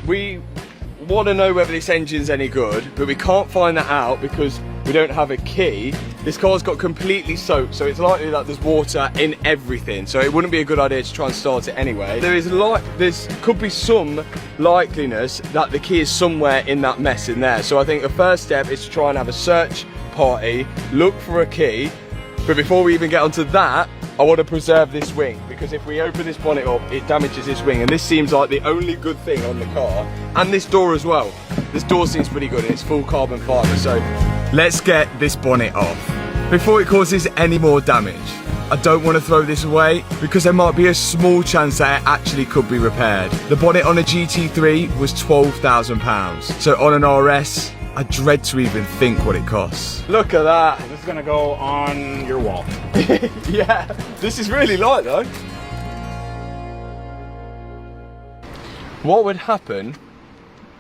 we want to know whether this engine's any good, but we can't find that out because we don't have a key. This car's got completely soaked, so it's likely that there's water in everything, so it wouldn't be a good idea to try and start it anyway. There could be some likeliness that the key is somewhere in that mess in there, so I think the first step is to try and have a search party, look for a key. But before we even get onto that, I want to preserve this wing, because if we open this bonnet up, it damages this wing, and this seems like the only good thing on the car, and this door as well. This door seems pretty good, and it's full carbon fibre, so let's get this bonnet off before it causes any more damage. I don't want to throw this away, because there might be a small chance that it actually could be repaired. The bonnet on a GT3 was £12,000, so on an RS, I dread to even think what it costs. Look at that. This is gonna go on your wall. Yeah, this is really light though. What would happen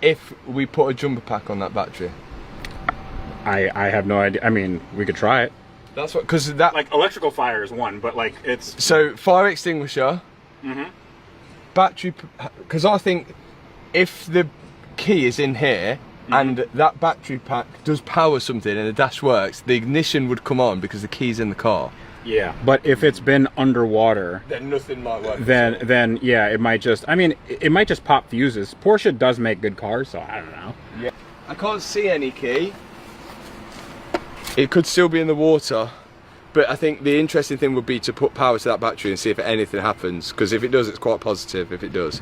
if we put a jumper pack on that battery? I have no idea. I mean, we could try it. That's what, because that... Like, electrical fire is one, but like, it's... So, fire extinguisher, battery... Because I think if the key is in here, and that battery pack does power something and the dash works, the ignition would come on because the key's in the car. Yeah, but if it's been underwater, then nothing might work. Then yeah, it might just, I mean, it might just pop fuses. Porsche does make good cars, so I don't know. Yeah. I can't see any key. It could still be in the water, but I think the interesting thing would be to put power to that battery and see if anything happens, because if it does, it's quite positive if it does.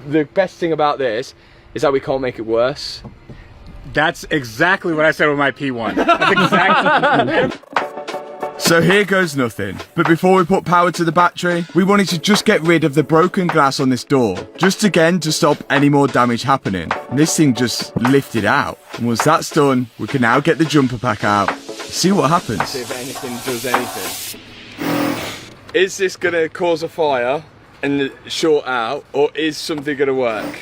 The best thing about this is that we can't make it worse. That's exactly what I said with my P1. That's exactly. So here goes nothing. But before we put power to the battery, we wanted to just get rid of the broken glass on this door. Just again to stop any more damage happening. And this thing just lifted out. And once that's done, we can now get the jumper pack out. See what happens. See if anything does anything. Is this gonna cause a fire and short out, or is something gonna work?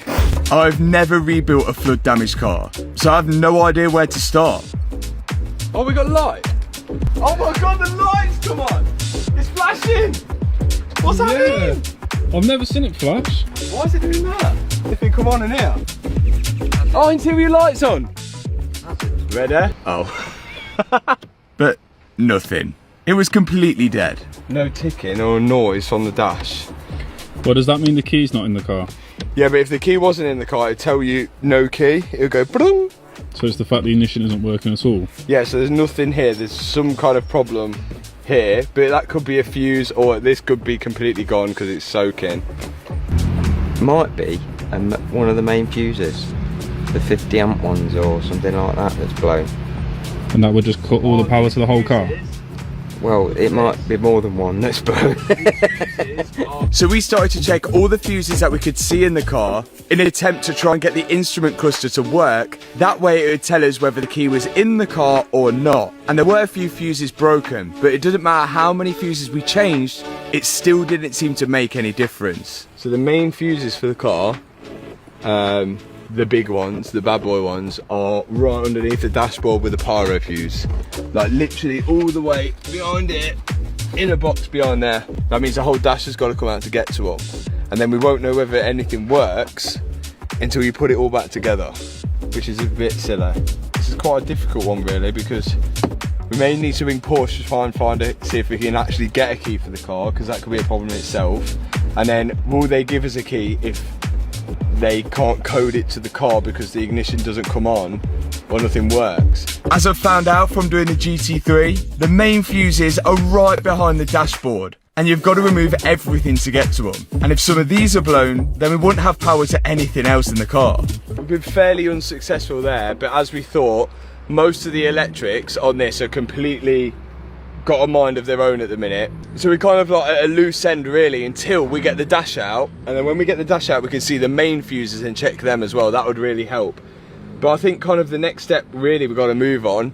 I've never rebuilt a flood damaged car, so I have no idea where to start. Oh, we got light. Oh my god, the lights come on! It's flashing! What's happening? I've never seen it flash. Why is it doing that? If it come on in here. Oh, interior lights on. Ready? Oh. But nothing. It was completely dead. No ticking or noise on the dash. Well, does that mean the key's not in the car? Yeah, but if the key wasn't in the car, it'd tell you no key. It would go boom. So it's the fact the ignition isn't working at all? Yeah, so there's nothing here. There's some kind of problem here, but that could be a fuse, or this could be completely gone because it's soaking. Might be one of the main fuses, the 50 amp ones or something like that that's blown. And that would just cut all the power to the whole car? Well, it might be more than one that's blown. So we started to check all the fuses that we could see in the car in an attempt to try and get the instrument cluster to work. That way it would tell us whether the key was in the car or not. And there were a few fuses broken, but it doesn't matter how many fuses we changed, it still didn't seem to make any difference. So the main fuses for the car, the big ones, the bad boy ones, are right underneath the dashboard with a pyro fuse. Like literally all the way behind it, in a box behind there. That means the whole dash has got to come out to get to them. And then we won't know whether anything works until you put it all back together, which is a bit silly. This is quite a difficult one really, because we may need to ring Porsche to try and see if we can actually get a key for the car, because that could be a problem in itself. And then will they give us a key if they can't code it to the car because the ignition doesn't come on or nothing works? As I've found out from doing the GT3, the main fuses are right behind the dashboard, and you've got to remove everything to get to them. And if some of these are blown, then we wouldn't have power to anything else in the car. We've been fairly unsuccessful there, but as we thought, most of the electrics on this are completely got a mind of their own at the minute. So we're kind of like at a loose end really until we get the dash out, and then when we get the dash out we can see the main fuses and check them as well. That would really help. But I think kind of the next step really we've got to move on,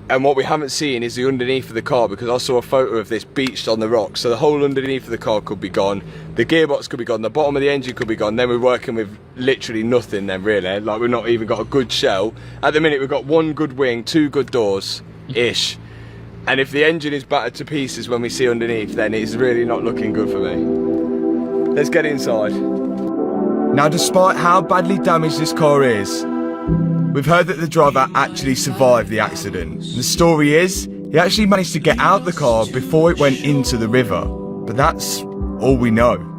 and what we haven't seen is the underneath of the car, because I saw a photo of this beached on the rocks. So the whole underneath of the car could be gone, the gearbox could be gone, the bottom of the engine could be gone. Then we're working with literally nothing then really, like we've not even got a good shell. At the minute we've got one good wing, two good doors ish. And if the engine is battered to pieces when we see underneath, then it's really not looking good for me. Let's get inside. Now, despite how badly damaged this car is, we've heard that the driver actually survived the accident. The story is, he actually managed to get out the car before it went into the river. But that's all we know.